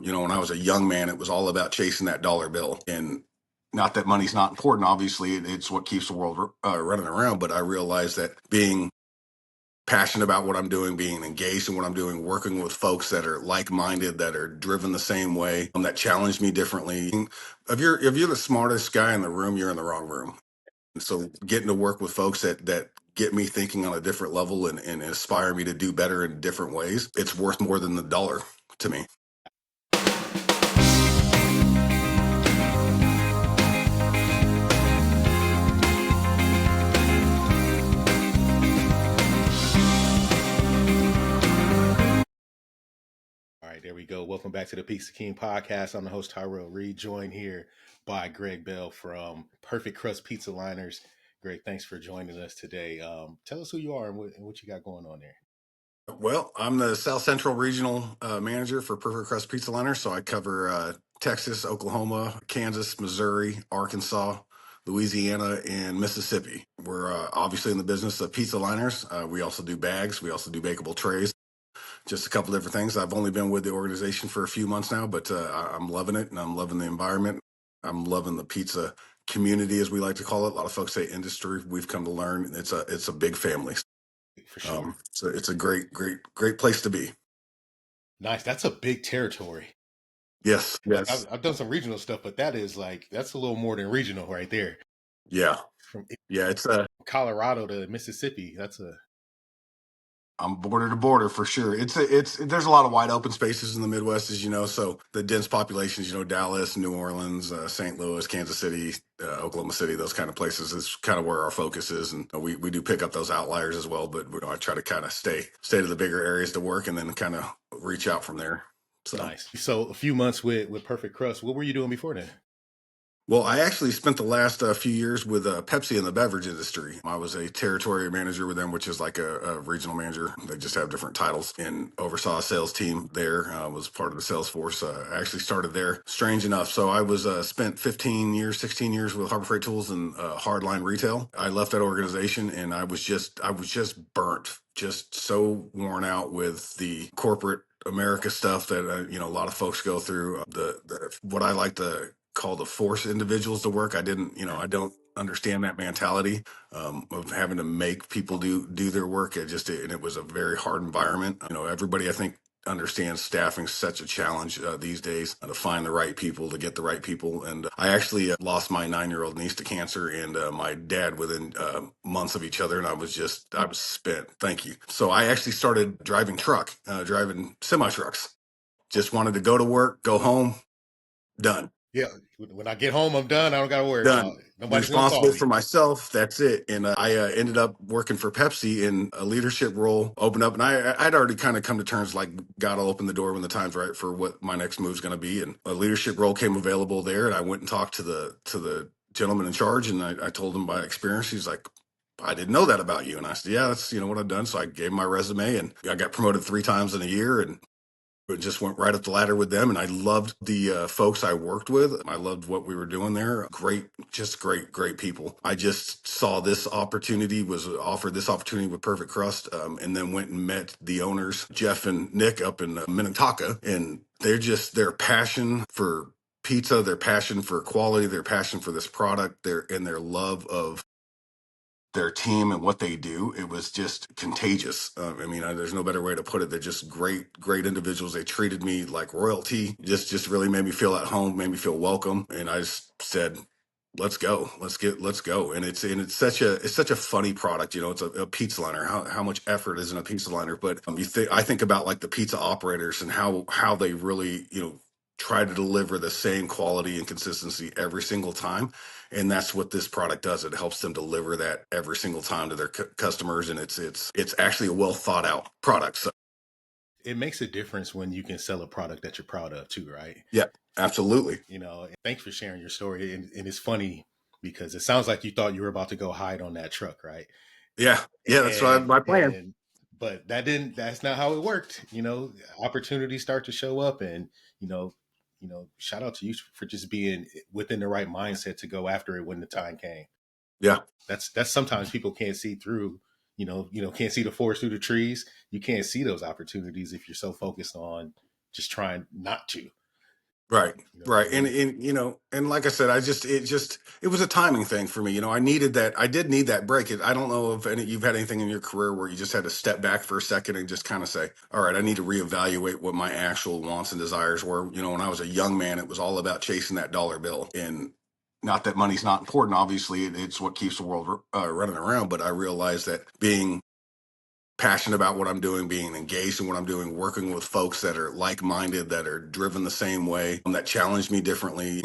When I was a young man, it was all about chasing that dollar bill. And not that money's not important. Obviously, it's what keeps the world running around. But I realized that being passionate about what I'm doing, being engaged in what I'm doing, working with folks that are like-minded, that are driven the same way, that challenge me differently. If you're the smartest guy in the room, you're in the wrong room. And so getting to work with folks that get me thinking on a different level and inspire me to do better in different ways, it's worth more than the dollar to me. All right, there we go. Welcome back to the Pizza King podcast. I'm the host, Tyrell Reed, joined here by Greg Bell from Perfect Crust Pizza Liners. Greg, thanks for joining us today. Tell us who you are and what you got going on there. Well, I'm the South Central Regional Manager for Perfect Crust Pizza Liner, so I cover Texas, Oklahoma, Kansas, Missouri, Arkansas, Louisiana, and Mississippi. We're obviously in the business of pizza liners. We also do bags. We also do bakeable trays. Just a couple different things. I've only been with the organization for a few months now, but I'm loving it, and I'm loving the environment. I'm loving the pizza community, as we like to call it. A lot of folks say industry. We've come to learn it's a big family. For sure. So it's a great place to be. Nice. That's a big territory. Yes, Like yes, I've done some regional stuff, but that's a little more than regional right there. yeah, From yeah. Colorado to Mississippi, that's a I'm border to border for sure. There's a lot of wide open spaces in the Midwest, as you know. So the dense populations, Dallas, New Orleans, St. Louis, Kansas City, Oklahoma City, those kind of places is kind of where our focus is, and we do pick up those outliers as well. But I try to kind of stay to the bigger areas to work, and then kind of reach out from there. So. nice. So a few months with Perfect Crust. What were you doing before then? Well, I actually spent the last few years with Pepsi in the beverage industry. I was a territory manager with them, which is like a regional manager. They just have different titles, and oversaw a sales team there. Was part of the sales force. I actually started there, strange enough. So I was spent 15 years, 16 years with Harbor Freight Tools and hardline retail. I left that organization, and I was just burnt, just so worn out with the corporate America stuff that a lot of folks go through. The what I like to call the force individuals to work. I don't understand that mentality of having to make people do their work. And it was a very hard environment. Everybody I think understands staffing such a challenge these days to find the right people, to get the right people. And I actually lost my 9-year-old niece to cancer and my dad within months of each other. And I was spent. Thank you. So I actually started driving semi trucks. Just wanted to go to work, go home, done. Yeah, when I get home, I'm done. I don't got to worry about Done. it. Nobody's gonna call Responsible for me. myself. That's it. And I ended up working for Pepsi in a leadership role. Opened up, and I'd already kind of come to terms like God will open the door when the time's right for what my next move's going to be. And a leadership role came available there, and I went and talked to the gentleman in charge, and I told him my experience. He's like, I didn't know that about you. And I said, yeah, that's what I've done. So I gave him my resume, and I got promoted 3 times in a year, and but just went right up the ladder with them. And I loved the folks I worked with. I loved what we were doing there. Great people. I just saw this opportunity, was offered this opportunity with Perfect Crust, and then went and met the owners, Jeff and Nick, up in Minnetonka. And their passion for pizza, their passion for quality, their passion for this product, their love of their team and what they do. It was just contagious. There's no better way to put it. They're just great individuals. They treated me like royalty. Just really made me feel at home, made me feel welcome. And I just said, let's go, let's go. And it's such a funny product. It's a pizza liner. How much effort is in a pizza liner? But I think about like the pizza operators and how they really try to deliver the same quality and consistency every single time. And that's what this product does. It helps them deliver that every single time to their customers, and it's actually a well thought out product. So It makes a difference when you can sell a product that you're proud of too, right? yeah, absolutely. And thanks for sharing your story. And it's funny because it sounds like you thought you were about to go hide on that truck, right? Yeah, that's my plan. And but that's not how it worked. Opportunities start to show up, and you know, shout out to you for just being within the right mindset to go after it when the time came. Yeah, That's sometimes people can't see through, can't see the forest through the trees. You can't see those opportunities if you're so focused on just trying not to. Right. Right. Really. And and like I said, it was a timing thing for me. I needed that. I did need that break. I don't know if you've had anything in your career where you just had to step back for a second and just kind of say, all right, I need to reevaluate what my actual wants and desires were. When I was a young man, it was all about chasing that dollar bill. And not that money's not important. Obviously, it's what keeps the world running around. But I realized that being passionate about what I'm doing, being engaged in what I'm doing, working with folks that are like-minded, that are driven the same way, that challenge me differently.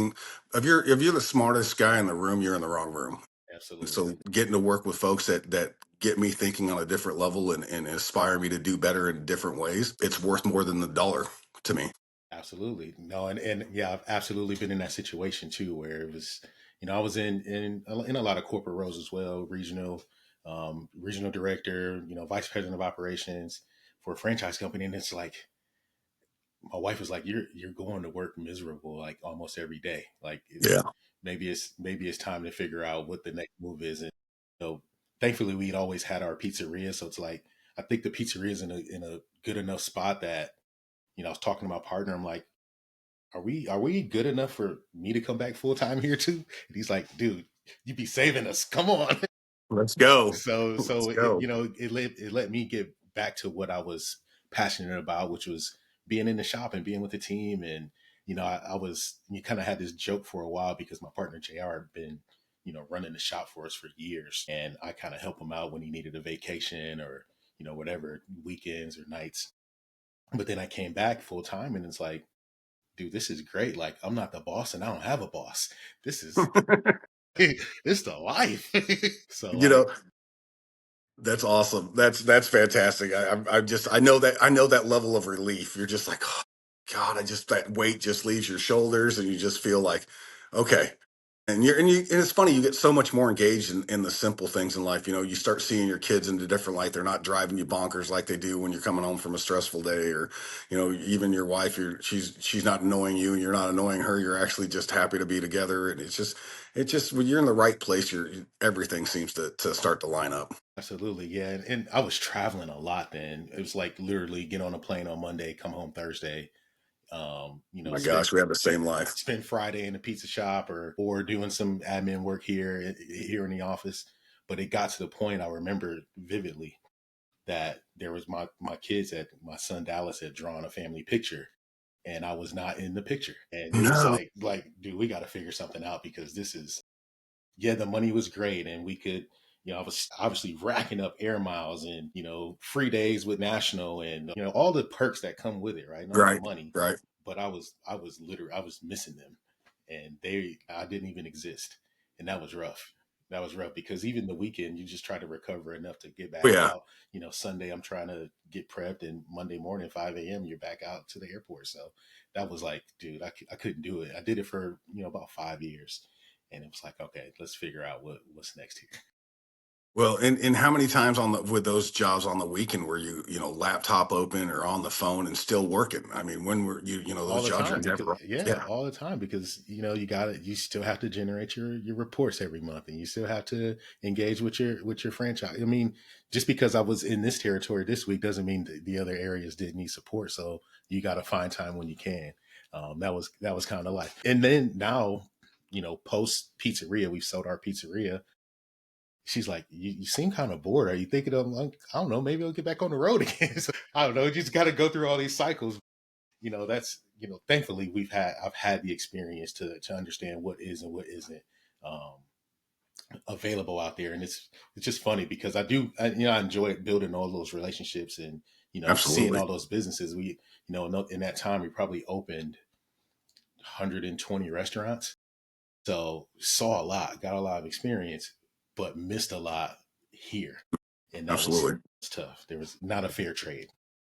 If you're the smartest guy in the room, you're in the wrong room. And Absolutely. so getting to work with folks that get me thinking on a different level and inspire me to do better in different ways, it's worth more than the dollar to me. Absolutely. No, and yeah, I've absolutely been in that situation too, where it was, I was in a lot of corporate roles as well, regional director, vice president of operations for a franchise company. And it's like, my wife was like, you're going to work miserable like almost every day. Like Yeah. maybe it's time to figure out what the next move is. And thankfully we'd always had our pizzeria. So it's like, I think the pizzeria is in a good enough spot that, I was talking to my partner. I'm like, are we good enough for me to come back full time here too? And he's like, dude, you be saving us. Come on. Let's go. So Let's go. it let me get back to what I was passionate about, which was being in the shop and being with the team. And I was you kind of had this joke for a while because my partner JR had been running the shop for us for years, and I kind of help him out when he needed a vacation or whatever, weekends or nights. But then I came back full time, and it's like, dude, this is great. Like, I'm not the boss and I don't have a boss. This is it's the life. So you like, know, That's awesome. That's fantastic. I know that level of relief. You're just like, oh, God, I just that weight just leaves your shoulders, and you just feel like, okay. And it's funny, you get so much more engaged in the simple things in life. You start seeing your kids in a different light. They're not driving you bonkers like they do when you're coming home from a stressful day, or even your wife. She's not annoying you, and you're not annoying her. You're actually just happy to be together, and it's just when you're in the right place, everything seems to start to line up. absolutely, yeah. And I was traveling a lot then. It was like literally get on a plane on Monday, come home Thursday. My Spend gosh, we have the same life. spend Friday in a pizza shop or doing some admin work here in the office. But it got to the point, I remember vividly, that there was my kids, that my son Dallas had drawn a family picture, and I was not in the picture. And it was No, like, dude, we got to figure something out, because this is, yeah, the money was great, and we could, I was obviously racking up air miles and, free days with National and, all the perks that come with it, right? None of the right, money, right. but I was missing them, and I didn't even exist. And that was rough. That was rough, because even the weekend, you just try to recover enough to get Oh, back yeah. out. Sunday, I'm trying to get prepped, and Monday morning, 5 a.m., you're back out to the airport. So that was like, dude, I couldn't do it. I did it for, about 5 years. And it was like, okay, let's figure out what's next here. Well, and how many times with those jobs on the weekend were laptop open or on the phone and still working? I mean, when were All those the jobs are time, because never. yeah, Yeah, all the time, because you still have to generate your reports every month, and you still have to engage with your franchise. I mean, just because I was in this territory this week doesn't mean that the other areas didn't need support. So you got to find time when you can. That was kind of life. And then now, post pizzeria, we've sold our pizzeria. She's like, you seem kind of bored. Are you thinking of, like, I don't know, maybe I'll get back on the road again. So, I don't know. You just got to go through all these cycles. That's, thankfully I've had the experience to understand what is and what isn't um, available out there. And it's just funny, because I enjoy building all those relationships, and, seeing absolutely, all those businesses. In that time, we probably opened 120 restaurants. So saw a lot, got a lot of experience, but missed a lot here. And that was absolutely. tough. There was not a fair trade.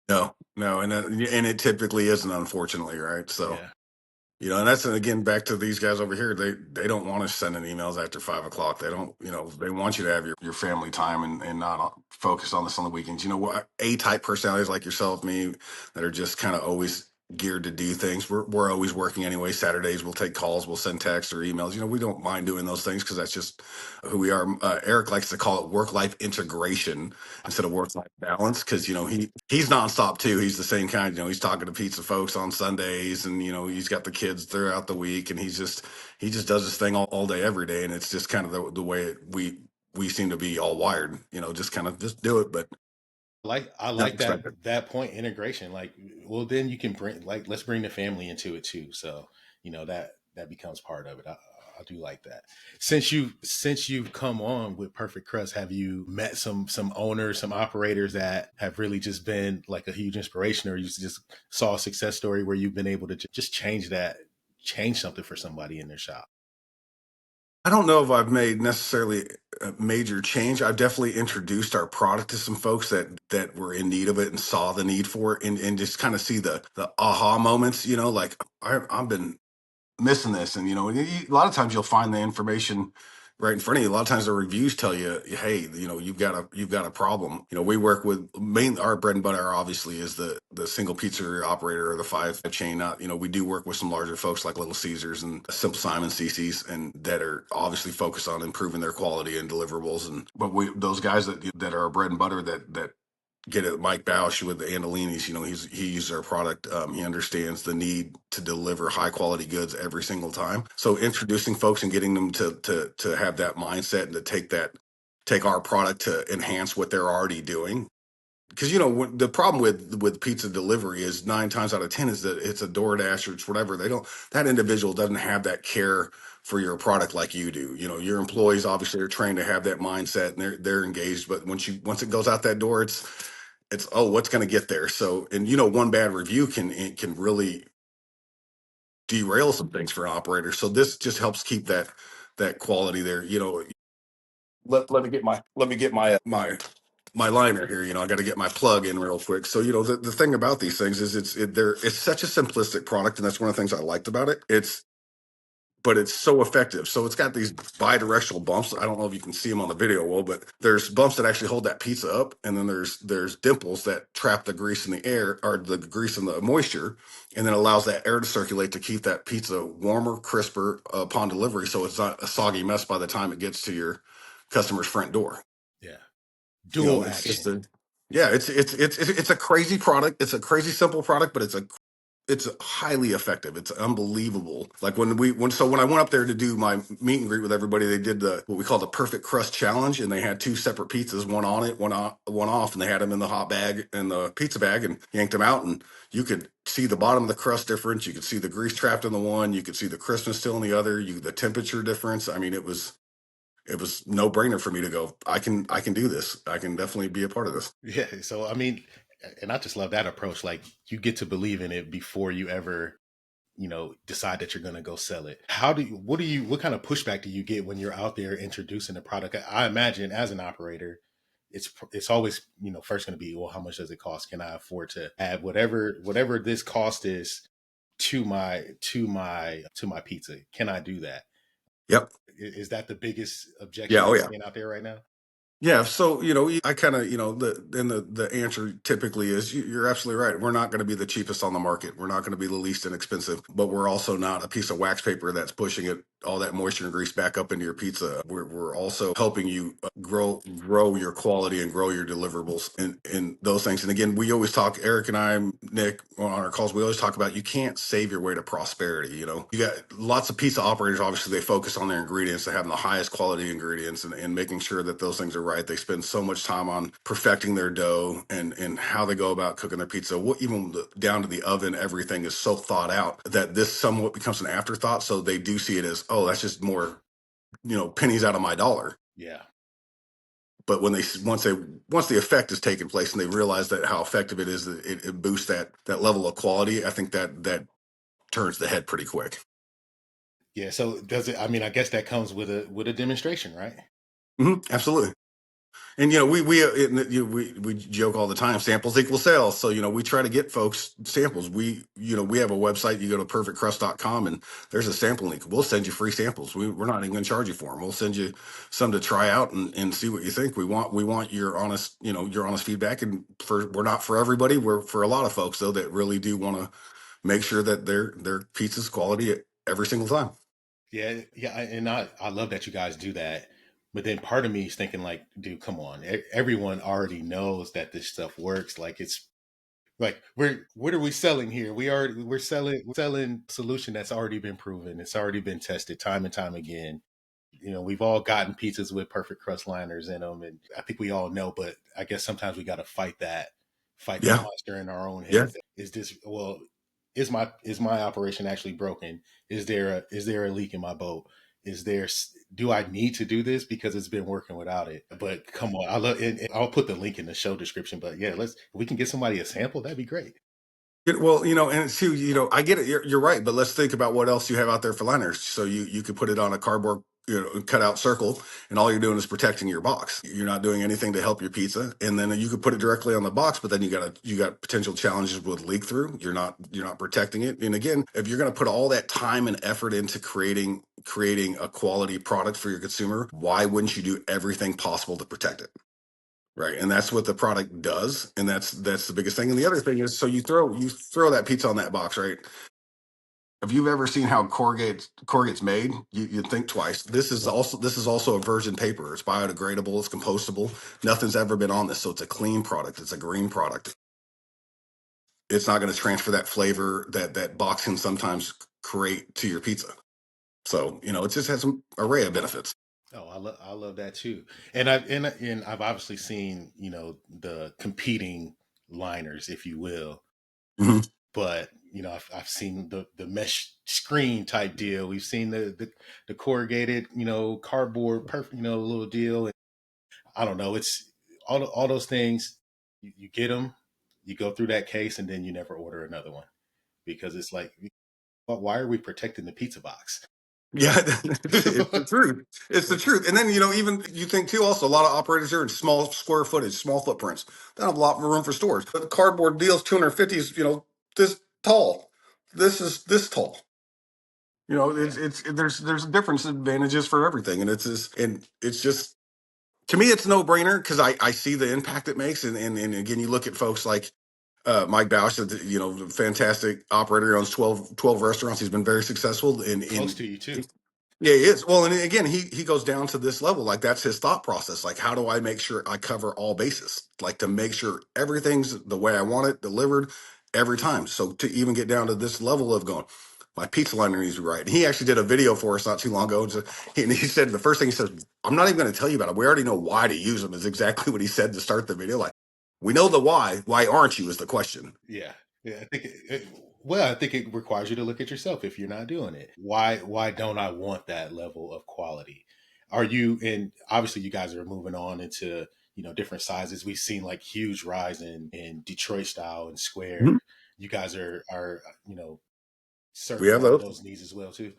No, no, and it typically isn't, unfortunately, right? So Yeah. and that's again back to these guys over here. They don't want to send in emails after 5 o'clock. They don't, they want you to have your family time and not focus on this on the weekends. What A type personalities like yourself, me, that are just kind of always geared to do things. We're always working anyway. Saturdays we'll take calls, we'll send texts or emails. We don't mind doing those things because that's just who we are. Eric likes to call it work life integration instead of work life balance because he's nonstop too. He's the same kind. He's talking to pizza folks on Sundays, and he's got the kids throughout the week, and he just does his thing all day every day, and it's just kind of the way we seem to be all wired. Just kind of just do it, but I not like expect it. that point integration. Like, well, then you can bring, like, let's bring the family into it too. So that becomes part of it. I do like that. Since you've come on with Perfect Crust, have you met some owners, some operators that have really just been like a huge inspiration, or you just saw a success story where you've been able to just change something for somebody in their shop? I don't know if I've made necessarily a major change. I've definitely introduced our product to some folks that were in need of it and saw the need for it, and just kind of see the aha moments. Like I've been missing this, and a lot of times you'll find the information right in front of you. A lot of times the reviews tell you, hey, you've got a problem. We work with our bread and butter obviously is the single pizza operator or the five chain. Not we do work with some larger folks like Little Caesars and Simple Simon, CC's, and that are obviously focused on improving their quality and deliverables. And but we those guys that are our bread and butter that get it. Mike Bausch with the Andolinis, he uses our product. He understands the need to deliver high quality goods every single time. So introducing folks and getting them to have that mindset and to take our product to enhance what they're already doing. Because the problem with pizza delivery is 9 times out of 10 is that it's a DoorDash or it's whatever. That individual doesn't have that care for your product like you do. Your employees obviously are trained to have that mindset and they're engaged. But once it goes out that door, it's what's going to get there. So, and one bad review can really derail some things for an operator. So this just helps keep that quality there. Let me get my liner here. I got to get my plug in real quick. So the thing about these things is it's such a simplistic product, and that's one of the things I liked about it. But it's so effective. So it's got these bi-directional bumps. I don't know if you can see them on the video well, but there's bumps that actually hold that pizza up, and then there's dimples that trap the grease in the air or the grease in the moisture, and then allows that air to circulate to keep that pizza warmer, crisper upon delivery, so it's not a soggy mess by the time it gets to your customer's front door. Yeah, dual It's just action. yeah, it's a crazy product. It's a crazy simple product, but it's highly effective. It's unbelievable. Like when I went up there to do my meet and greet with everybody, they did what we call the perfect crust challenge, and they had two separate pizzas, one on it, one off, and they had them in the hot bag and the pizza bag, and yanked them out, and you could see the bottom of the crust difference. You could see the grease trapped in the one. You could see the crispness still in the other. The temperature difference. I mean, it was no brainer for me to go. I can do this. I can definitely be a part of this. Yeah. So I mean, and I just love that approach. Like, you get to believe in it before you ever decide that you're going to go sell it. What kind of pushback do you get when you're out there introducing the product? I imagine as an operator, it's always first going to be, well, how much does it cost? Can I afford to add whatever this cost is to my pizza? Can I do that? Yep. Is that the biggest Yeah. objection Oh you're yeah. seeing out there right now? Yeah, so I kind of the answer typically is you're absolutely right. We're not going to be the cheapest on the market. We're not going to be the least inexpensive, but we're also not a piece of wax paper that's pushing all that moisture and grease back up into your pizza. We're also helping you grow your quality and grow your deliverables and those things. And again, we always talk, Eric and I, Nick, on our calls, we always talk about you can't save your way to prosperity. You got lots of pizza operators. Obviously, they focus on their ingredients, they have the highest quality ingredients, and making sure that those things are right. They spend so much time on perfecting their dough and how they go about cooking their pizza. Even down to the oven, everything is so thought out that this somewhat becomes an afterthought. So they do see it as, oh, that's just more, pennies out of my dollar. Yeah. But once the effect is taking place and they realize that how effective it is, that it boosts that level of quality. I think that turns the head pretty quick. Yeah. So does it? I mean, I guess that comes with a demonstration, right? Absolutely. And we joke all the time. Samples equal sales. So we try to get folks samples. We have a website. You go to perfectcrust.com and there's a sample link. We'll send you free samples. We're not even going to charge you for them. We'll send you some to try out and see what you think. We want your honest feedback. And we're not for everybody. We're for a lot of folks though that really do want to make sure that their pizza's quality every single time. Yeah, yeah, and I love that you guys do that. But then part of me is thinking like, dude, come on. Everyone already knows that this stuff works. Like it's like what are we selling here? We're selling solution that's already been proven. It's already been tested time and time again. We've all gotten pizzas with perfect crust liners in them, and I think we all know. But I guess sometimes we got to fight that Yeah, monster in our own yeah. heads. Is this well? Is my operation actually broken? Is there a leak in my boat? Do I need to do this because it's been working without it? But come on, I love and I'll put the link in the show description. But yeah, if we can get somebody a sample, that'd be great. Well, and it's too, I get it. You're right, but let's think about what else you have out there for liners. So you could put it on a cardboard, cutout circle, and all you're doing is protecting your box. You're not doing anything to help your pizza, and then you could put it directly on the box. But then you got potential challenges with leak through. You're not protecting it. And again, if you're going to put all that time and effort into creating a quality product for your consumer, why wouldn't you do everything possible to protect it? Right. And that's what the product does. And that's the biggest thing. And the other thing is, so you throw that pizza on that box, right? If you've ever seen how corrugate's made, you'd think twice. This is also a virgin paper. It's biodegradable, it's compostable. Nothing's ever been on this. So it's a clean product. It's a green product. It's not going to transfer that flavor that box can sometimes create to your pizza. So, it just has some array of benefits. Oh, I love that too. And I've obviously seen the competing liners, if you will. Mhm. But I've seen the mesh screen type deal. We've seen the corrugated cardboard perfect little deal. And I don't know. It's all those things. You get them, you go through that case, and then you never order another one because it's like, why are we protecting the pizza box? Yeah, it's the truth. It's the truth. And then, even you think too, also, a lot of operators are in small square footage, small footprints. They don't have a lot of room for stores. But the cardboard deals 250 is, this tall. This is this tall. Yeah. There's difference advantages for everything. And it's just to me, it's no brainer because I see the impact it makes. And again, you look at folks like Mike Bausch, fantastic operator, owns 12 restaurants. He's been very successful Close in to you too. yeah, he is. Well, and again, he goes down to this level. Like that's his thought process. Like, how do I make sure I cover all bases? Like to make sure everything's the way I want it delivered every time. So to even get down to this level of going, my pizza liner needs to be right. And he actually did a video for us not too long ago. And he said the first thing he says, "I'm not even going to tell you about it. We already know why to use them." Is exactly what he said to start the video. Like, we know the why. Why aren't you? Is the question. Yeah, yeah. I think it requires you to look at yourself if you're not doing it. Why don't I want that level of quality? Are you? And obviously, you guys are moving on into different sizes. We've seen like huge rise in Detroit style and Mhm. square. You guys are We serving have all of those. those needs as well too.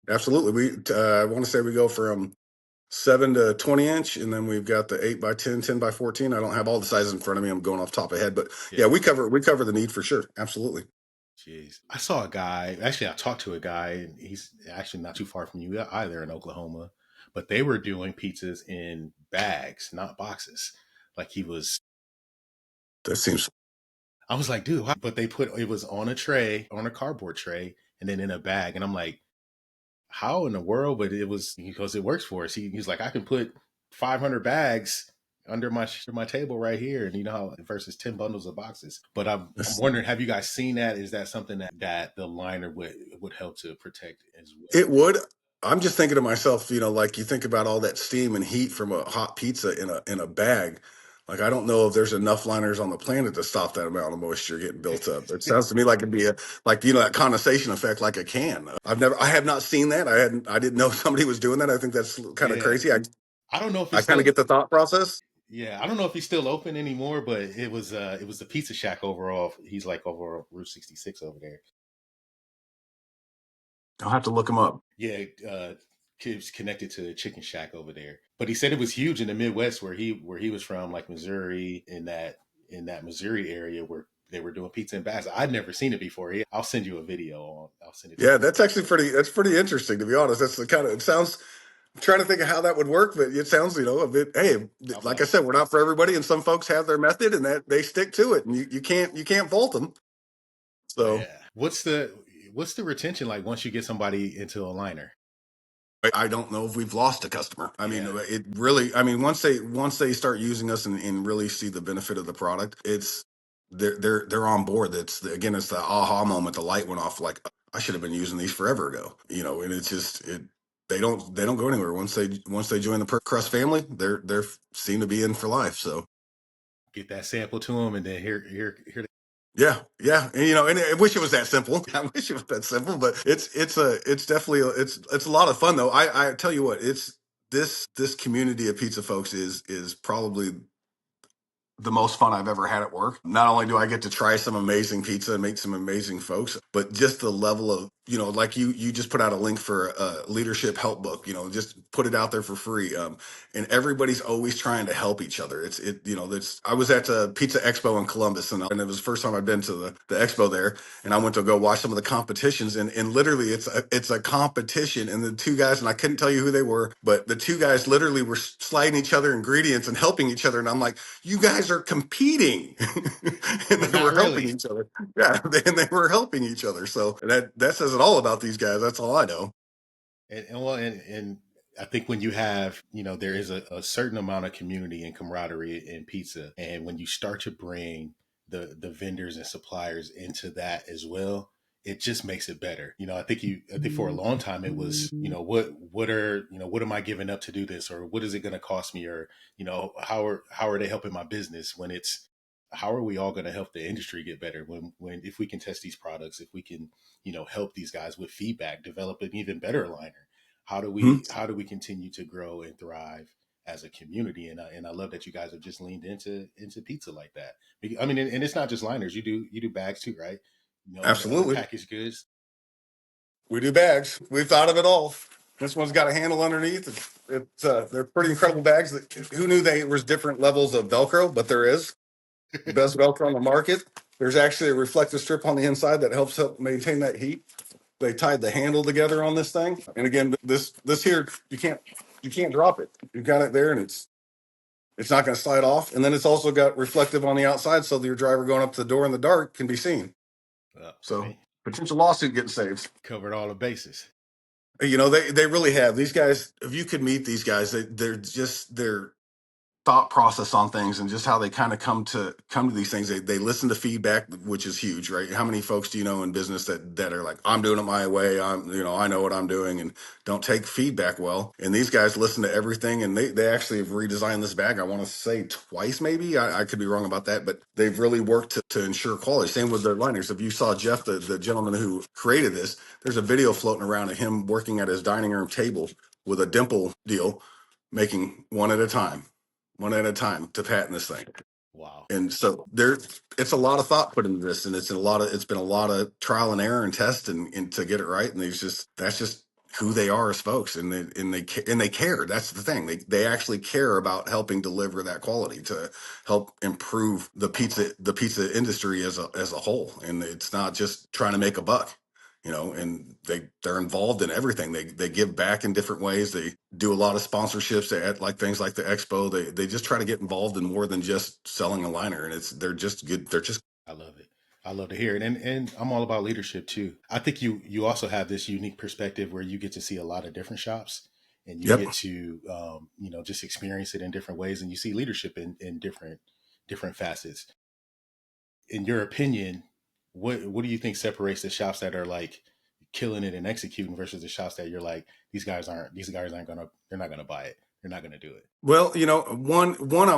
Absolutely. I want to say we go from 7 to 20 inch, and then we've got the 8 by 10, 10 by 14. I don't have all the sizes in front of me. I'm going off the top of head, but yeah, Yeah. we cover the need for sure. Absolutely. Jeez. I saw a guy, actually, I talked to a guy, and he's actually not too far from you either in Oklahoma, but they were doing pizzas in bags, not boxes. Like he was, That seems. I was like, dude, but they put it was on a tray, on a cardboard tray, and then in a bag. And I'm like, how in the world? But it was because it works for us. He's like, I can put 500 bags under my table right here, and how versus 10 bundles of boxes. But I'm wondering, have you guys seen that? Is that something that the liner would help to protect as well? It would. I'm just thinking to myself, like you think about all that steam and heat from a hot pizza in a bag. Like I don't know if there's enough liners on the planet to stop that amount of moisture getting built up. It sounds to me like it'd be like that condensation effect, like a can. I have not seen that. I didn't know somebody was doing that. I think that's kind of Yeah, crazy. I I don't know if I it's kind of still. get the thought process. Yeah, I don't know if he's still open anymore, but it was the Pizza Shack overall. He's like over Route 66 over there. I'll have to look them up. Yeah, kids connected to Chicken Shack over there. But he said it was huge in the Midwest where he was from, like Missouri, in that Missouri area where they were doing pizza in bags. I'd never seen it before. I'll send you a video on. I'll send it to Yeah, you. that's actually pretty interesting to be honest. That's the kind of it sounds. I'm trying to think of how that would work, but it sounds a bit. Hey, I'm like I like, said, we're not for everybody, and some folks have their method, and that they stick to it, and you can't fault them. oh So yeah. What's the what's the retention like once you get somebody into a liner? I don't know if we've lost a customer. I mean, Yeah. it really. I mean, once they start using us and really see the benefit of the product, it's they're on board. Again, it's the aha moment. The light went off. Like, I should have been using these forever ago. And it's just they don't go anywhere once they join the Crust family. They're seem to be in for life. So Get that sample to them, and then here. yeah, yeah, and I wish it was that simple. I wish it was that simple, but it's definitely it's a lot of fun though. I tell you what, it's this community of pizza folks is probably the most fun I've ever had at work. Not only do I get to try some amazing pizza and meet some amazing folks, but just the level of, like you just put out a link for a leadership help book, just put it out there for free. And everybody's always trying to help each other. That's I was at a Pizza Expo in Columbus, and it was the first time I'd been to the expo there, and I went to go watch some of the competitions, and literally it's a competition, and the two guys, and I couldn't tell you who they were, but the two guys literally were sliding each other ingredients and helping each other, and I'm like, you guys are competing. And But they not were helping really. each other. Yeah, and they were helping each other. So that says it all about these guys. That's all I know. And I think when you have, there is a certain amount of community and camaraderie in pizza, and when you start to bring the vendors and suppliers into that as well, it just makes it better. I think for a long time it was, what am I giving up to do this, or what is it going to cost me, or how are they helping my business, when it's how are we all going to help the industry get better, when if we can test these products, if we can help these guys with feedback, develop an even better liner. Hmm. How do we continue to grow and thrive as a community? And I love that you guys have just leaned into pizza like that. I mean, and it's not just liners. You do bags too, right? Other Absolutely. packaged goods. We do bags. We've thought of it all. This one's got a handle underneath. They're pretty incredible bags. Who knew they was different levels of Velcro, but there is the best Velcro on the market. There's actually a reflective strip on the inside that help maintain that heat. They tied the handle together on this thing, and again, this here you can't drop it. You got it there, and it's not going to slide off. And then it's also got reflective on the outside, so that your driver going up to the door in the dark can be seen. So See, potential lawsuit getting saved. covered all the bases. They really have. These guys, if you could meet these guys, they're just their thought process on things and just how they kind of come to these things. They listen to feedback, which is huge, right? How many folks do you know in business that are like, I'm doing it my way, I know what I'm doing, and don't take feedback well. And these guys listen to everything, and they actually have redesigned this bag, I want to say twice, maybe. I could be wrong about that, but they've really worked to ensure quality. Same with their liners. If you saw Jeff, the gentleman who created this, there's a video floating around of him working at his dining room table with a dimple deal, making one at a time to patent this thing. Wow, And so it's a lot of thought put into this, and it's been a lot of trial and error and test and to get it right. And that's just who they are as folks, and they care. That's the thing. They actually care about helping deliver that quality to help improve the pizza industry as a whole. And it's not just trying to make a buck. And they're involved in everything. They give back in different ways. They do a lot of sponsorships at like things like the expo. They just try to get involved in more than just selling a liner, and they're just good. They're just I love it. I love to hear it, and I'm all about leadership too. I think you also have this unique perspective where you get to see a lot of different shops, and you yep. get to just experience it in different ways, and you see leadership in different facets. In your opinion, what do you think separates the shops that are like killing it and executing versus the shops that you're like, these guys aren't gonna, they're not gonna buy it, they're not gonna do it. Well, one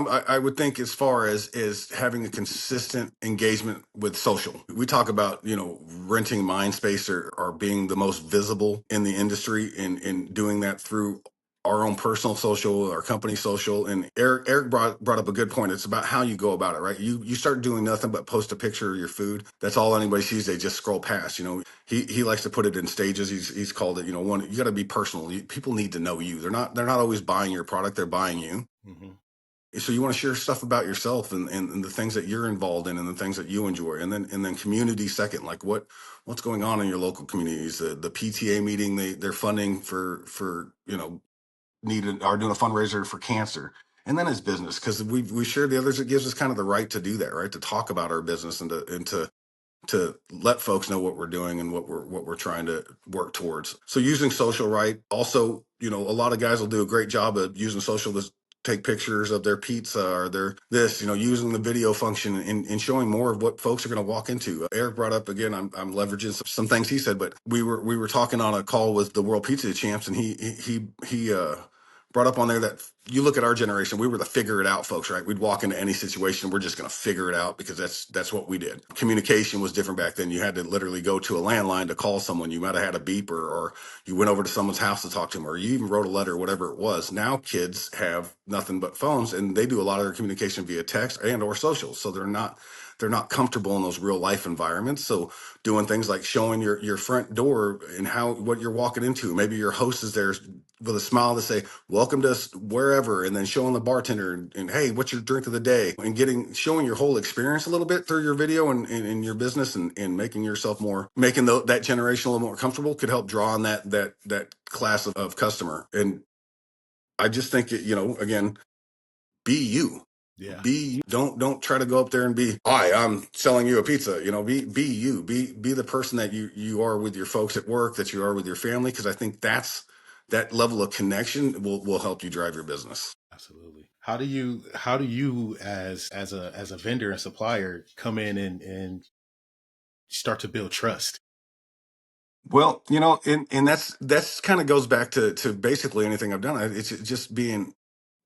I would think as far as is having a consistent engagement with social. We talk about renting mind space or being the most visible in the industry, and doing that through our own personal social, our company social. And Eric brought up a good point. It's about how you go about it, right? You start doing nothing but post a picture of your food. That's all anybody sees. They just scroll past. He likes to put it in stages. He's called it, one, you got to be personal. People need to know you. They're not always buying your product. They're buying you. Hmm. So you want to share stuff about yourself, and the things that you're involved in and the things that you enjoy. And then community second, like what's going on in your local communities. The PTA meeting, they're funding for needed are doing a fundraiser for cancer. And then it's business, because we share the others. It gives us kind of the right to do that, right? To talk about our business, and to to let folks know what we're doing and what we're trying to work towards. So using social, right? Also, a lot of guys will do a great job of using social to take pictures of their pizza or their this, using the video function and showing more of what folks are going to walk into. Eric brought up again, I'm leveraging some things he said, but we were talking on a call with the World Pizza Champs, and he brought up on there that you look at our generation, we were the figure it out folks, right? We'd walk into any situation, we're just going to figure it out because that's what we did. Communication was different back then. You had to literally go to a landline to call someone. You might have had a beeper, or you went over to someone's house to talk to them, or you even wrote a letter, whatever it was. Now kids have nothing but phones, and they do a lot of their communication via text and or social. So they're not comfortable in those real life environments. So doing things like showing your front door and what you're walking into. Maybe your host is there with a smile to say, welcome to wherever, and then showing the bartender and hey, what's your drink of the day, and showing your whole experience a little bit through your video and your business, and making yourself making that generation a little more comfortable could help draw on that class of customer. And I just think again, be you. Yeah, Don't try to go up there and be, hi, I'm selling you a pizza. Be you. Be the person that you are with your folks at work, that you are with your family, because I think that level of connection will help you drive your business. absolutely. How do you as a vendor and supplier come in and start to build trust? Well, and that's kind of goes back to basically anything I've done. It's just being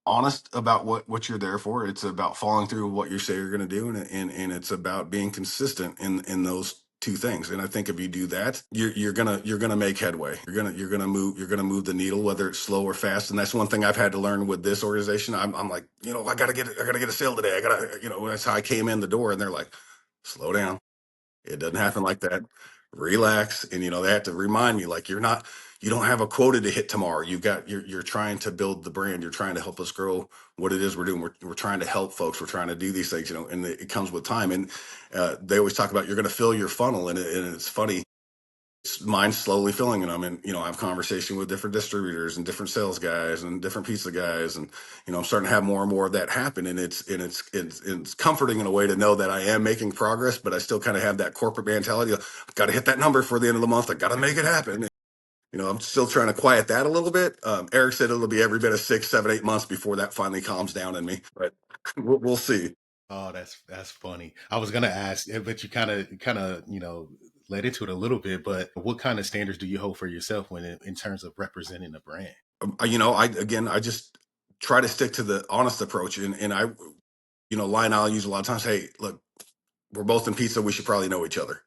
honest about what you're there for. It's about following through with what you say you're going to do, and it's about being consistent in those two things. And I think if you do that, you're gonna make headway. You're gonna move the needle, whether it's slow or fast. And that's one thing I've had to learn with this organization. I'm like, I gotta get a sale today. That's how I came in the door, and they're like, slow down. It doesn't happen like that. Relax. And they have to remind me, like, you don't have a quota to hit tomorrow. You're trying to build the brand. You're trying to help us grow what it is we're doing. We're trying to help folks. We're trying to do these things, and it comes with time. And they always talk about you're going to fill your funnel. And it's funny. Mine's slowly filling, and I'm in, I have conversation with different distributors and different sales guys and different pizza guys. And, I'm starting to have more and more of that happen. And it's comforting in a way to know that I am making progress, but I still kind of have that corporate mentality of, got to hit that number for the end of the month. I got to make it happen. I'm still trying to quiet that a little bit. Eric said it'll be every bit of 6, 7, 8 months before that finally calms down in me, but we'll see. Oh, that's funny. I was gonna ask, but you kind of led into it a little bit. But what kind of standards do you hold for yourself when in terms of representing the brand? I just try to stick to the honest approach, and line I'll use a lot of times. Hey, look, we're both in pizza. We should probably know each other.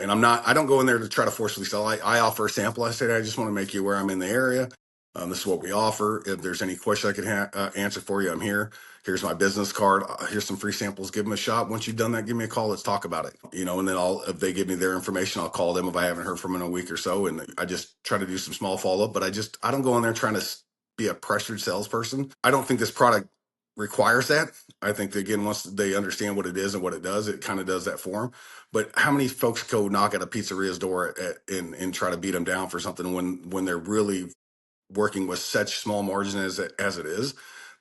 And I don't go in there to try to forcefully sell. I offer a sample. I said, I just want to make you aware I'm in the area. This is what we offer. If there's any question I can answer for you, I'm here. Here's my business card. Here's some free samples. Give them a shot. Once you've done that, give me a call. Let's talk about it. And then if they give me their information, I'll call them if I haven't heard from them in a week or so. And I just try to do some small follow up, but I don't go in there trying to be a pressured salesperson. I don't think this product requires that. I think that, again, once they understand what it is and what it does, it kind of does that for them. But how many folks go knock at a pizzeria's door and try to beat them down for something when they're really working with such small margin as it is?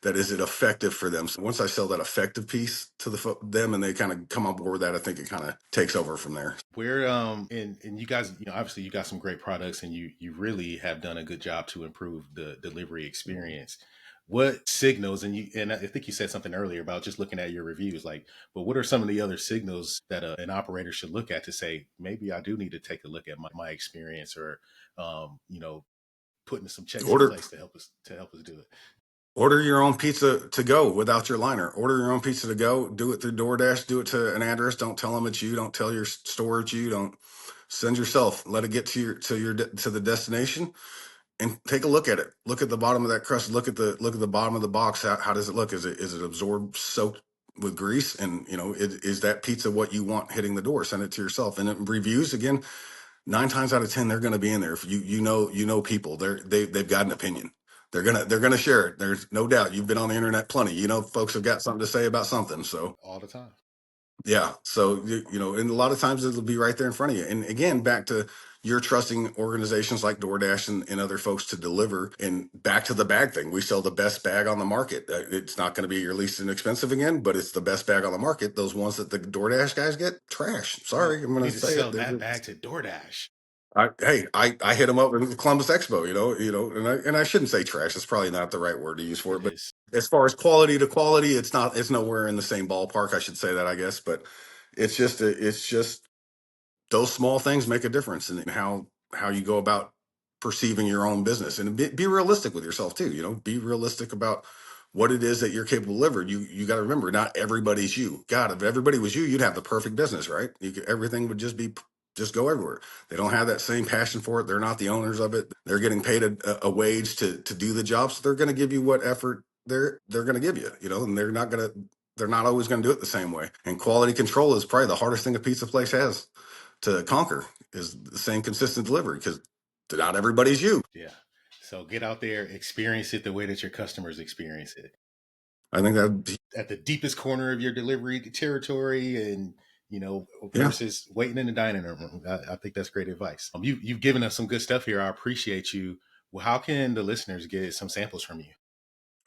That is it effective for them? So once I sell that effective piece to them, and they kind of come on board with that, I think it kind of takes over from there. Where and you guys, obviously you got some great products, and you really have done a good job to improve the delivery experience. What signals, and I think you said something earlier about just looking at your reviews, like, but what are some of the other signals that an operator should look at to say, maybe I do need to take a look at my experience, or putting some checks in Order place to help us do it? Order your own pizza to go without your liner. Order your own pizza to go. Do it through DoorDash. Do it to an address. Don't tell them it's you. Don't tell your store it's you. Don't send yourself. Let it get to the destination, and take a look at it. Look at the bottom of that crust. Look at the bottom of the box. How does it look? Is it absorbed, soaked with grease? And is that pizza what you want hitting the door? Send it to yourself. And reviews, again, 9 times out of 10, they're going to be in there. If you know people, they've got an opinion. They're gonna share it. There's no doubt. You've been on the internet plenty. Folks have got something to say about something. So All the time. yeah. So and a lot of times it'll be right there in front of you. And again, back to you're trusting organizations like DoorDash and other folks to deliver. And back to the bag thing, we sell the best bag on the market. It's not going to be your least inexpensive again, but it's the best bag on the market. Those ones that the DoorDash guys get, trash. Oh, Sorry, I'm you going need to to say it. sell that bag to DoorDash. I hit them up in the Columbus Expo, and I shouldn't say trash. It's probably not the right word to use for It it, but is. as far as quality to quality, it's nowhere in the same ballpark. I should say that, I guess, but it's just those small things make a difference in how you go about perceiving your own business, and be realistic with yourself too. Be realistic about what it is that you're capable of delivering. You got to remember, not everybody's you. God, if everybody was you, you'd have the perfect business, right? Everything would just go everywhere. They don't have that same passion for it. They're not the owners of it. They're getting paid a wage to do the job, so they're going to give you what effort they're going to give you. And they're not always going to do it the same way. And quality control is probably the hardest thing a pizza place has to conquer, is the same consistent delivery, because not everybody's you. Yeah. So get out there, experience it the way that your customers experience it. I think that, At the deepest corner of your delivery territory, and yeah, versus waiting in the dining room. I think that's great advice. You've given us some good stuff here. I appreciate you. Well, how can the listeners get some samples from you?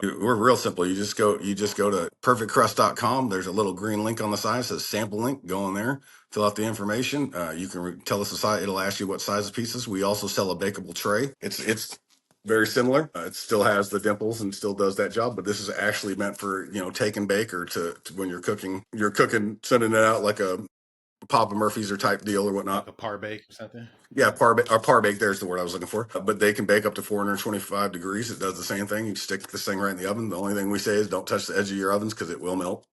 we're real simple. You just go to perfectcrust.com. There's a little green link on the side that says sample link. Go in there, fill out the information. You can tell us the size. It'll ask you what size of pieces. We also sell a bakeable tray. It's very similar. It still has the dimples and still does that job, but this is actually meant for take and bake, or to when you're cooking, sending it out like a Papa Murphy's or type deal or whatnot. Like a par bake or something? Yeah, par bake. There's the word I was looking for. But they can bake up to 425 degrees. It does the same thing. You stick this thing right in the oven. The only thing we say is don't touch the edge of your ovens because it will melt.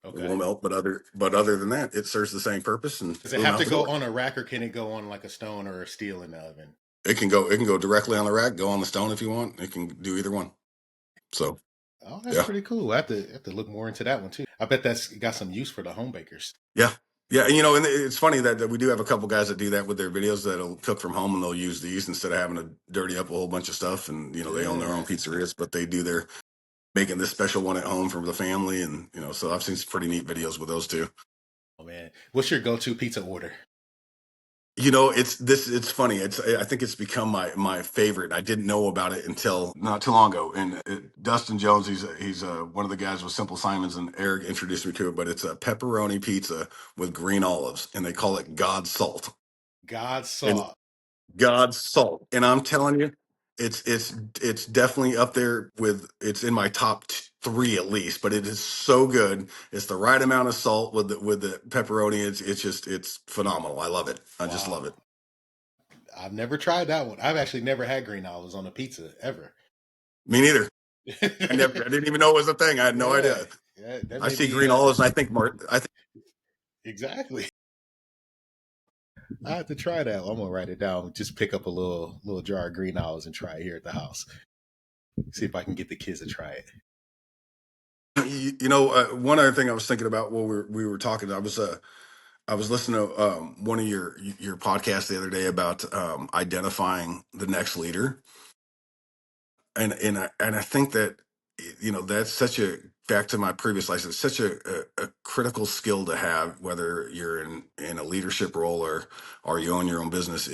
It Okay. will melt. But other than that, it serves the same purpose, and Does it boom, have out to the go door. on a rack, or can it go on like a stone or a steel in the oven? It can go directly on the rack. Go on the stone if you want. It can do either one. So Oh, that's yeah. pretty cool. I have to look more into that one too. I bet that's got some use for the home bakers. Yeah. Yeah, and it's funny that we do have a couple guys that do that with their videos, that'll cook from home and they'll use these instead of having to dirty up a whole bunch of stuff. And they own their own Yeah. pizzerias, but they do their making this special one at home for the family, and so I've seen some pretty neat videos with those too. Oh man, what's your go-to pizza order? It's funny. I think it's become my favorite. I didn't know about it until not too long ago. And Dustin Jones, he's one of the guys with Simple Simons, and Eric introduced me to it. But it's a pepperoni pizza with green olives, and they call it God's Salt. God And saw. God's Salt, and I'm telling you, it's definitely up there with, it's in my top three at least. But it is so good. It's the right amount of salt with the pepperoni. It's phenomenal. I love it. I just love Wow. it. I've never tried that one. I've actually never had green olives on a pizza ever. Me neither. I didn't even know it was a thing. I had no Yeah, idea. yeah, that I may see be green olives and I think more. I think exactly. I have to try that. I'm gonna write it down. Just pick up a little jar of green olives and try it here at the house. See if I can get the kids to try it. one other thing I was thinking about while we were talking. I was listening to one of your podcasts the other day about identifying the next leader, and I think that that's such a, back to my previous license, such a critical skill to have, whether you're in a leadership role or you own your own business.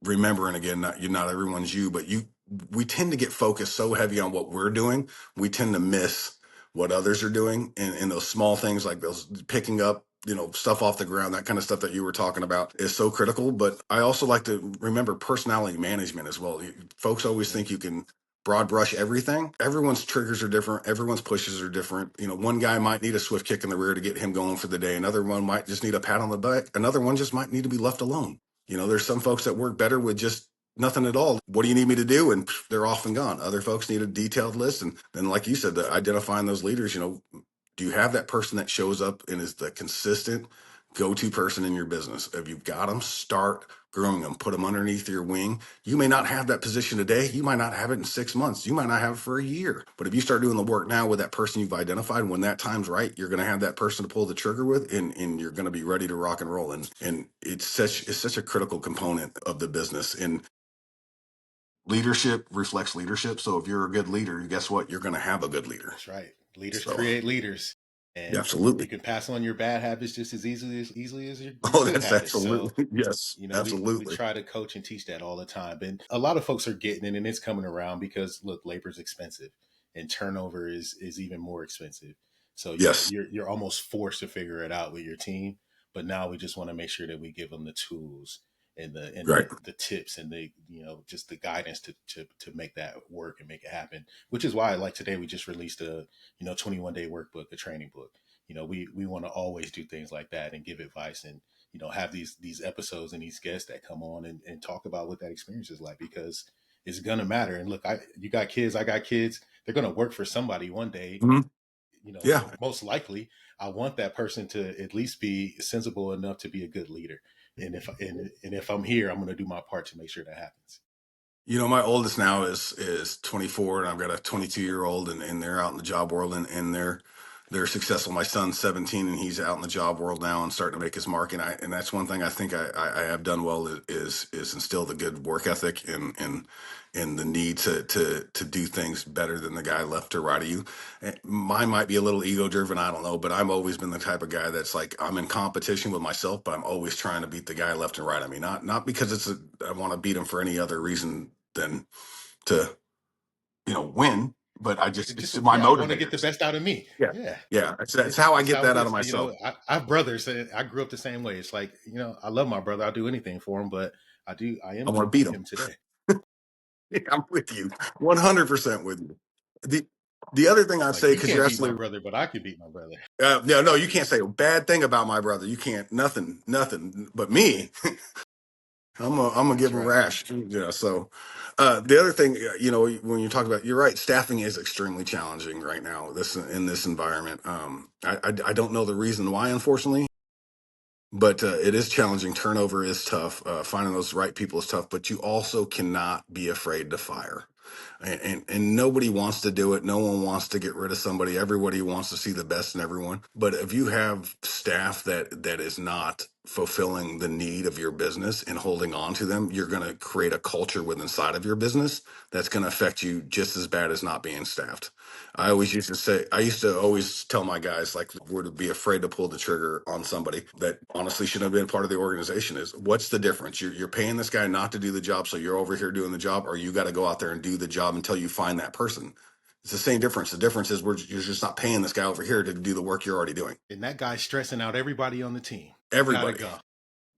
Remembering, again, not everyone's you, but we tend to get focused so heavy on what we're doing, we tend to miss what others are doing, and those small things like those picking up stuff off the ground, that kind of stuff that you were talking about is so critical. But I also like to remember personality management as well. Folks always Mm, think you can broad brush everything. Everyone's triggers are different, everyone's pushes are different. One guy might need a swift kick in the rear to get him going for the day, another one might just need a pat on the back, another one just might need to be left alone. There's some folks that work better with just nothing at all. What do you need me to do? And they're off and gone. Other folks need a detailed list. And then, like you said, identifying those leaders, do you have that person that shows up and is the consistent go-to person in your business? If you've got them, start grooming them, put them underneath your wing. You may not have that position today. You might not have it in 6 months. You might not have it for a year. But if you start doing the work now with that person you've identified, when that time's right, you're going to have that person to pull the trigger with, and you're going to be ready to rock and roll. And it's such a critical component of the business. And leadership reflects leadership. So if you're a good leader, guess what? You're going to have a good leader. that's right. Leaders So create leaders. and you Absolutely. can pass on your bad habits just as easily as your Oh, good that's habits. So absolutely, yes, we absolutely. try to coach and teach that all the time, and a lot of folks are getting it, and it's coming around because look, labor is expensive, and turnover is even more expensive. So Yes, you're almost forced to figure it out with your team. But now we just want to make sure that we give them the tools and right. the tips and the just the guidance to make that work and make it happen. Which is why, like today, we just released a 21-day workbook, a training book. We want to always do things like that and give advice and have these episodes and these guests that come on and talk about what that experience is like, because it's gonna matter. And look, you got kids, I got kids. They're gonna work for somebody one day. Mhm. Yeah. Most likely, I want that person to at least be sensible enough to be a good leader. And if I'm here, I'm gonna do my part to make sure that happens. My oldest now is 24, and I've got a 22-year-old, and they're out in the job world, and they're successful. My son's 17, and he's out in the job world now and starting to make his mark. And that's one thing I think I have done well is instill the good work ethic and the need to do things better than the guy left or right of you. Mine might be a little ego driven, I don't know, but I've always been the type of guy that's like, I'm in competition with myself, but I'm always trying to beat the guy left and right of me. Not because I want to beat him for any other reason than to win, but it's my Yeah, I want to get the motivators. best out of me. Yeah, Yeah, yeah, that's how I it's get how it that out of is. myself. I have brothers, and I grew up the same way. It's like, I love my brother. I'll do anything for him, but I am I going want to to beat beat him. him today. I'm with you 100% with you. The other thing I'd Like, say, you because you're can't beat my absolutely brother, but I can beat my brother. no, you can't say a bad thing about my brother. You can't, nothing but me. I'm gonna That's give him a right. rash. Yeah. So, the other thing, when you talk about, you're right. Staffing is extremely challenging right now. In this environment. I don't know the reason why, unfortunately, but it is challenging. Turnover is tough. Finding those right people is tough. But you also cannot be afraid to fire. And nobody wants to do it. No one wants to get rid of somebody. Everybody wants to see the best in everyone. But if you have staff that is not fulfilling the need of your business and holding on to them, you're going to create a culture within inside of your business that's going to affect you just as bad as not being staffed. I used to always tell my guys, like, we're to be afraid to pull the trigger on somebody that honestly shouldn't have been part of the organization. Is what's the difference? You're paying this guy not to do the job, so you're over here doing the job, or you got to go out there and do the job until you find that person. It's the same difference. The difference is you're just not paying this guy over here to do the work you're already doing. And that guy's stressing out everybody on the team. You got to Everybody. go.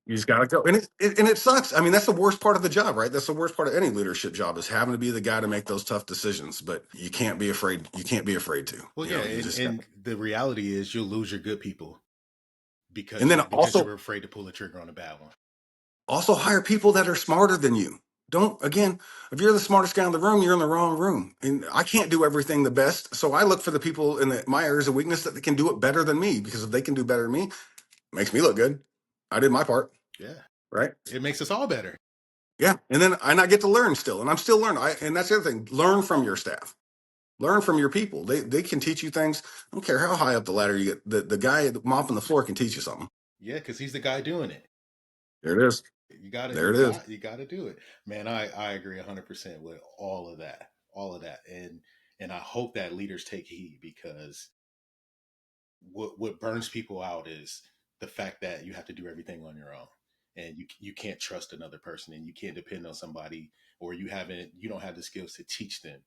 You just gotta go, and it sucks. I mean, that's the worst part of the job, right? That's the worst part of any leadership job is having to be the guy to make those tough decisions. But you can't be afraid. You can't be afraid to. Well, You yeah, know, you just got. and the reality is you'll lose your good people And then because you also were afraid to pull the trigger on a bad one. hire people that are smarter than you. Don't again. If you're the smartest guy in the room, you're in the wrong room. And I can't do everything the best, so I look for the people in my areas of weakness that can do it better than me. Because if they can do better than me, it makes me look good. I did my part, Yeah, right? it makes us all better. Yeah, and I get to learn still, and I'm still learning. And that's the other thing. Learn from your staff. Learn from your people. They can teach you things. I don't care how high up the ladder you get. The guy mopping the floor can teach you something. Yeah, because he's the guy doing it. There it is. There it is. You got to do it, man. I agree 100% with all of that, and I hope that leaders take heed, because what burns people out is the fact that you have to do everything on your own, and you can't trust another person, and you can't depend on somebody, or you don't have the skills to teach them.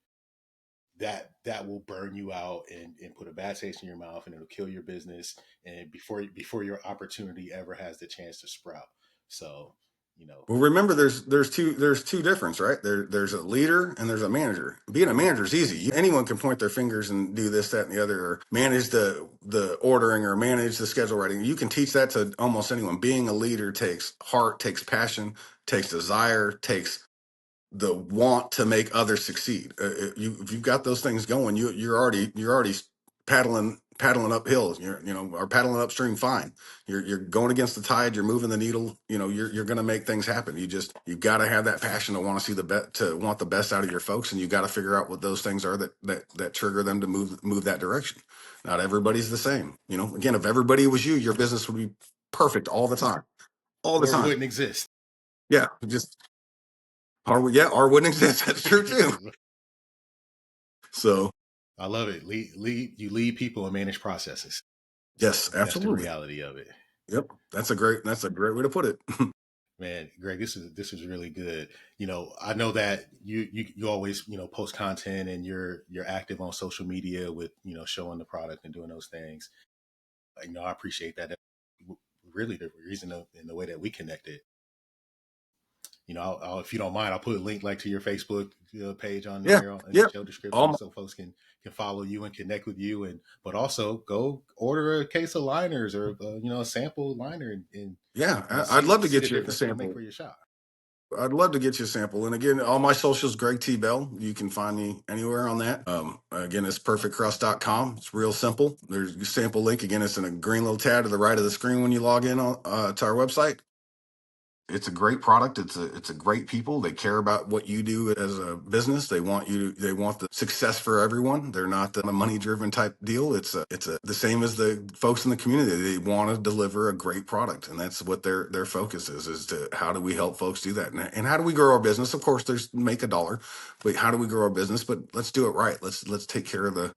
That will burn you out and put a bad taste in your mouth, and it'll kill your business, and before your opportunity ever has the chance to sprout. So, you know, Well, remember, there's two difference, right? There's a leader and there's a manager. Being a manager is easy. Anyone can point their fingers and do this, that, and the other, or manage the ordering or manage the schedule writing. You can teach that to almost anyone. Being a leader takes heart, takes passion, takes desire, takes the want to make others succeed. If you've got those things going, you're already paddling uphill. Or paddling upstream. Fine. You're going against the tide. You're moving the needle. You're going to make things happen. You got to have that passion to want to see to want the best out of your folks, and you got to figure out what those things are that trigger them to move that direction. Not everybody's the same. Again, if everybody was you, your business would be perfect all the time, all the or it time. wouldn't exist. Yeah, just or wouldn't exist. That's true too. So I love it. You lead people and manage processes. Yes, That's the absolutely. reality of it. Yep. That's a great way to put it. Man, Greg, this is really good. I know that you always post content and you're active on social media with showing the product and doing those things. I appreciate that. Really, the reason in the way that we connected. If you don't mind, I'll put a link like to your Facebook page on Yeah. there in the Yeah. show description All so folks can follow you and connect with you, and but also go order a case of liners or a sample liner and Yeah, I'd see love to see the get you a difference it'll make sample. for your shop. I'd love to get you a sample. And again, all my socials, Greg T. Bell. You can find me anywhere on that. Again, it's perfectcrust.com. It's real simple. There's your sample link. Again, it's in a green little tab to the right of the screen when you log in to our website. It's a great product. It's a great people. They care about what you do as a business. They want the success for everyone. They're not a money driven type deal. It's the same as the folks in the community. They want to deliver a great product, and that's what their focus is to how do we help folks do that, and how do we grow our business. Of course, there's make a dollar, but how do we grow our business? But let's do it right. Let's take care of the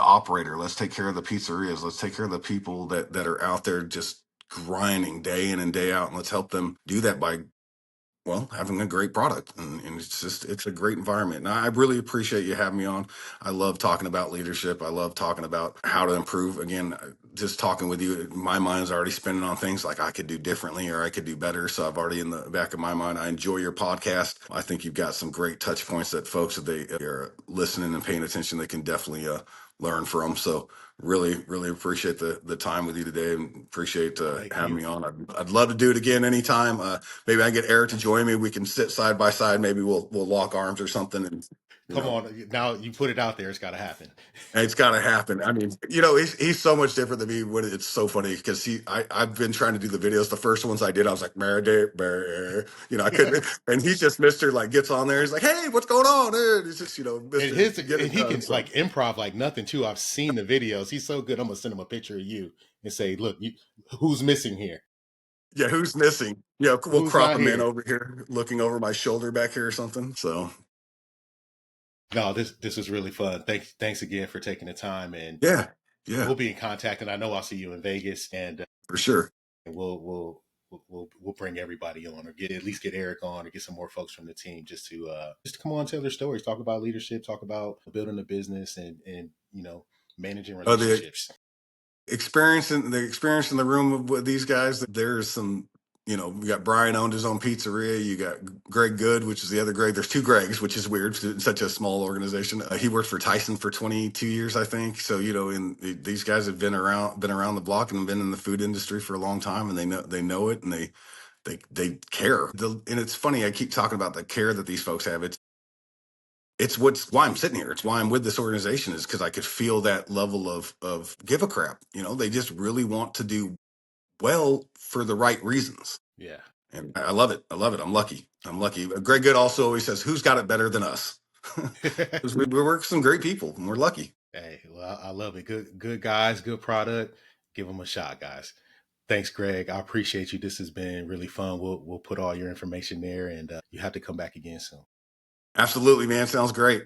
operator. Let's take care of the pizzerias. Let's take care of the people that are out there just grinding day in and day out. And let's help them do that by, well, having a great product. And it's a great environment. And I really appreciate you having me on. I love talking about leadership. I love talking about how to improve. Again, just talking with you, my mind's already spinning on things like I could do differently or I could do better. So I've already in the back of my mind, I enjoy your podcast. I think you've got some great touch points that folks, if they are listening and paying attention, they can definitely learn from. So really, really appreciate the time with you today and appreciate Thank having you. me on. I'd love to do it again anytime. Maybe I get Eric to join me. We can sit side by side. Maybe we'll lock arms or something. And you Come know, on, now you put it out there. It's got to happen. it's got to happen. I mean, he's so much different than me. When it's so funny because I've been trying to do the videos. The first ones I did, I was like, I couldn't. And he's just Mister like gets on there. He's like, hey, what's going on? It's just Mister get And it he done. can So like improv like nothing too. I've seen the videos. He's so good. I'm gonna send him a picture of you and say, look, who's missing here? yeah, who's missing? Yeah, we'll Who's crop not him in here? over here, looking over my shoulder back here or something. So No, this was really fun. Thanks again for taking the time, and yeah, yeah, we'll be in contact. And I know I'll see you in Vegas, and for sure. we'll bring everybody on, or at least get Eric on, or get some more folks from the team just to come on and tell their stories, talk about leadership, talk about building a business, and managing The relationships. experience in the room with these guys. There's some, we got Brian owned his own pizzeria. You got Greg Good, which is the other Greg. There's two Gregs, which is weird. It's such a small organization. He worked for Tyson for 22 years, I think. So and these guys have been around the block and been in the food industry for a long time, and they know it, and they care. And it's funny. I keep talking about the care that these folks have. It's why I'm sitting here. It's why I'm with this organization is because I could feel that level of give a crap. They just really want to do well for the right reasons. Yeah. And I love it. I love it. I'm lucky. I'm lucky. Greg Good also always says, who's got it better than us? Because we work with some great people and we're lucky. Hey, well, I love it. Good guys, good product. Give them a shot, guys. Thanks, Greg. I appreciate you. This has been really fun. We'll put all your information there, and you have to come back again soon. Absolutely, man. Sounds great.